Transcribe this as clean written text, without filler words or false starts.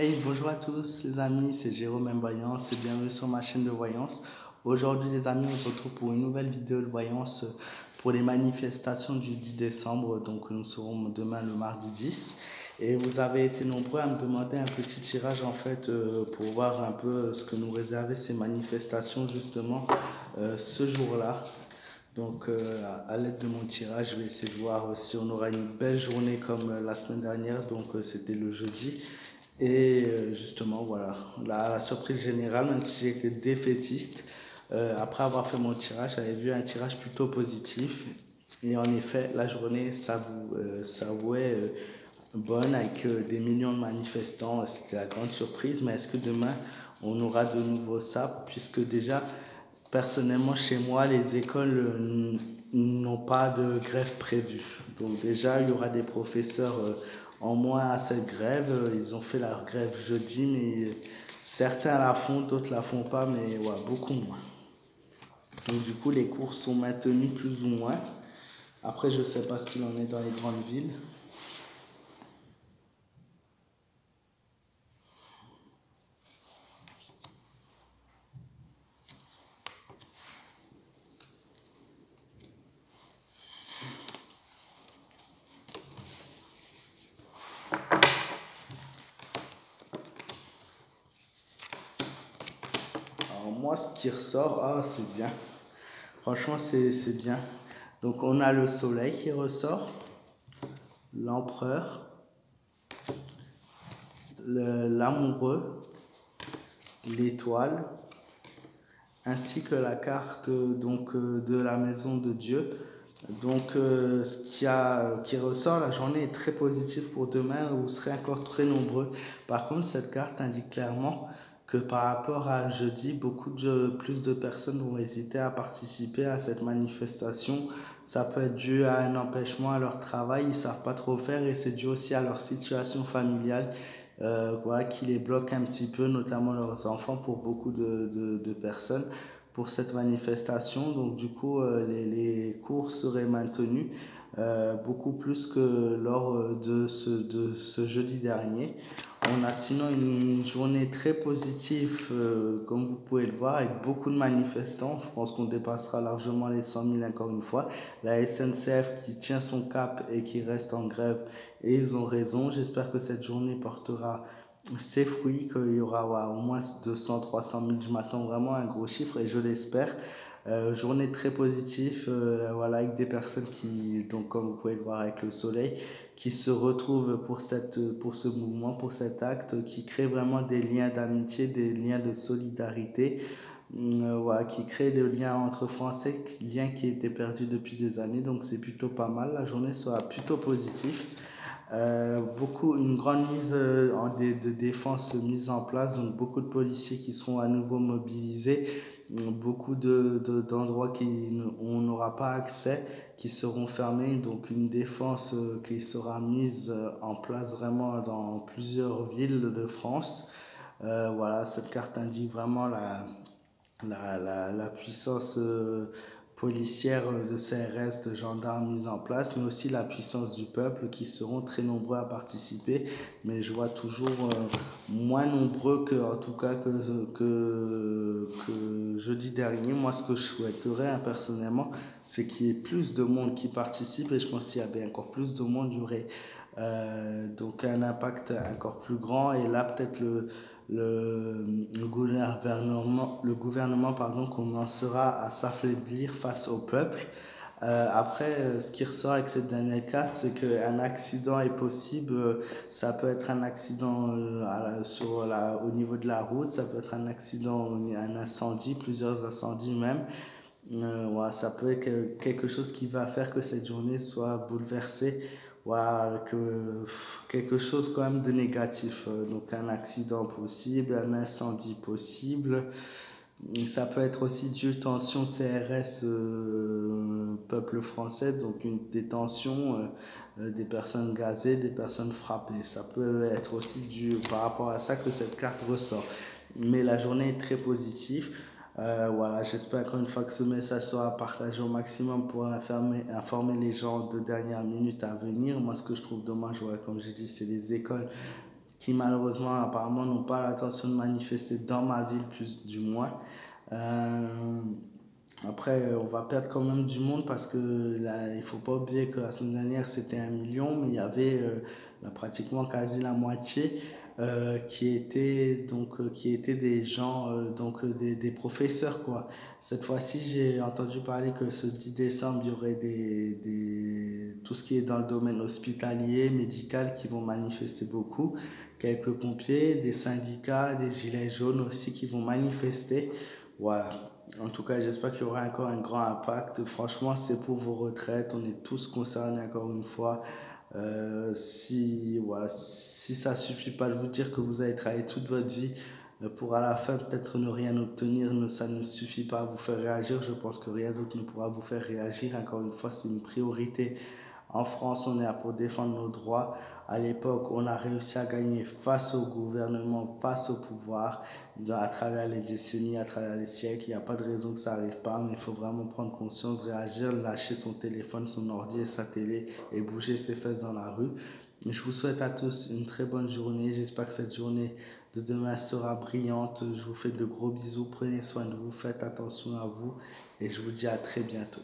Hey, bonjour à tous les amis, c'est Jérôme M Voyance et bienvenue sur ma chaîne de voyance. Aujourd'hui les amis, on se retrouve pour une nouvelle vidéo de voyance pour les manifestations du 10 décembre. Donc nous serons demain le mardi 10. Et vous avez été nombreux à me demander un petit tirage en fait pour voir un peu ce que nous réservaient ces manifestations justement ce jour-là. Donc à l'aide de mon tirage, je vais essayer de voir si on aura une belle journée comme la semaine dernière. Donc c'était le jeudi. Et justement, voilà, la surprise générale, même si j'ai été défaitiste, après avoir fait mon tirage, j'avais vu un tirage plutôt positif. Et en effet, la journée s'avouait bonne avec des millions de manifestants. C'était la grande surprise. Mais est-ce que demain, on aura de nouveau ça? Puisque déjà, personnellement, chez moi, les écoles n'ont pas de grève prévue. Donc déjà, il y aura des professeurs en moins à cette grève. Ils ont fait leur grève jeudi, mais certains la font, d'autres la font pas, mais ouais, beaucoup moins. Donc du coup, les cours sont maintenus plus ou moins. Après, je sais pas ce qu'il en est dans les grandes villes. Alors moi, ce qui ressort, ah, c'est bien. Franchement, c'est bien. Donc on a le soleil qui ressort, l'empereur, l'amoureux, l'étoile, ainsi que la carte de la maison de Dieu. Donc qui ressort, la journée est très positive pour demain, vous serez encore très nombreux. Par contre, cette carte indique clairement que par rapport à jeudi, plus de personnes vont hésiter à participer à cette manifestation. Ça peut être dû à un empêchement à leur travail, ils ne savent pas trop faire, et c'est dû aussi à leur situation familiale voilà, qui les bloque un petit peu, notamment leurs enfants, pour beaucoup de personnes pour cette manifestation. Donc du coup, les cours seraient maintenus beaucoup plus que lors de ce jeudi dernier. On a sinon une journée très positive, comme vous pouvez le voir, avec beaucoup de manifestants. Je pense qu'on dépassera largement les 100 000 encore une fois. La SNCF qui tient son cap et qui reste en grève, et ils ont raison. J'espère que cette journée portera ses fruits, qu'il y aura ouais, au moins 200, 300 000. Je m'attends vraiment à un gros chiffre et je l'espère. Journée très positive, voilà, avec des personnes qui, donc comme vous pouvez le voir avec le soleil, qui se retrouvent pour ce mouvement, pour cet acte, qui crée vraiment des liens d'amitié, des liens de solidarité, voilà, qui crée des liens entre Français, liens qui étaient perdus depuis des années. Donc c'est plutôt pas mal. La journée sera plutôt positive. Une grande mise de défense mise en place, donc beaucoup de policiers qui seront à nouveau mobilisés, beaucoup d'endroits où on n'aura pas accès, qui seront fermés, donc une défense qui sera mise en place vraiment dans plusieurs villes de France. Voilà, cette carte indique vraiment la puissance policière de CRS, de gendarmes mise en place, mais aussi la puissance du peuple qui seront très nombreux à participer. Mais je vois toujours moins nombreux en tout cas que jeudi dernier. Moi, ce que je souhaiterais personnellement, c'est qu'il y ait plus de monde qui participe, et je pense qu'il y avait encore plus de monde, il y aurait donc un impact encore plus grand, et là peut-être le gouvernement pardon, commencera à s'affaiblir face au peuple. Après, ce qui ressort avec cette dernière carte, c'est qu'un accident est possible. Ça peut être un accident au niveau de la route, ça peut être un accident, un incendie, plusieurs incendies même. Ouais, ça peut être quelque chose qui va faire que cette journée soit bouleversée. Ouais, quelque chose quand même de négatif. Donc un accident possible, un incendie possible. Ça peut être aussi dû tension CRS peuple français, donc des tensions, des personnes gazées, des personnes frappées. Ça peut être aussi dû par rapport à ça que cette carte ressort. Mais la journée est très positive. Voilà, j'espère encore une fois que ce message sera partagé au maximum pour informer les gens de dernière minute à venir. Moi, ce que je trouve dommage, ouais, comme j'ai dit, c'est les écoles qui malheureusement apparemment n'ont pas l'intention de manifester dans ma ville, plus du moins. Après, on va perdre quand même du monde parce que là, il faut pas oublier que la semaine dernière c'était 1 million, mais il y avait là, pratiquement quasi la moitié qui étaient des gens, des professeurs quoi. Cette fois-ci, j'ai entendu parler que ce 10 décembre, il y aurait tout ce qui est dans le domaine hospitalier, médical qui vont manifester beaucoup. Quelques pompiers, des syndicats, des gilets jaunes aussi qui vont manifester. Voilà. En tout cas, j'espère qu'il y aura encore un grand impact. Franchement, c'est pour vos retraites. On est tous concernés encore une fois. Voilà, si ça suffit pas de vous dire que vous avez travaillé toute votre vie pour à la fin peut-être ne rien obtenir, ça ne suffit pas à vous faire réagir. Je pense que rien d'autre ne pourra vous faire réagir. Encore une fois, c'est une priorité. En France, on est là pour défendre nos droits. À l'époque, on a réussi à gagner face au gouvernement, face au pouvoir, à travers les décennies, à travers les siècles. Il n'y a pas de raison que ça n'arrive pas, mais il faut vraiment prendre conscience, réagir, lâcher son téléphone, son ordi et sa télé et bouger ses fesses dans la rue. Je vous souhaite à tous une très bonne journée. J'espère que cette journée de demain sera brillante. Je vous fais de gros bisous. Prenez soin de vous, faites attention à vous et je vous dis à très bientôt.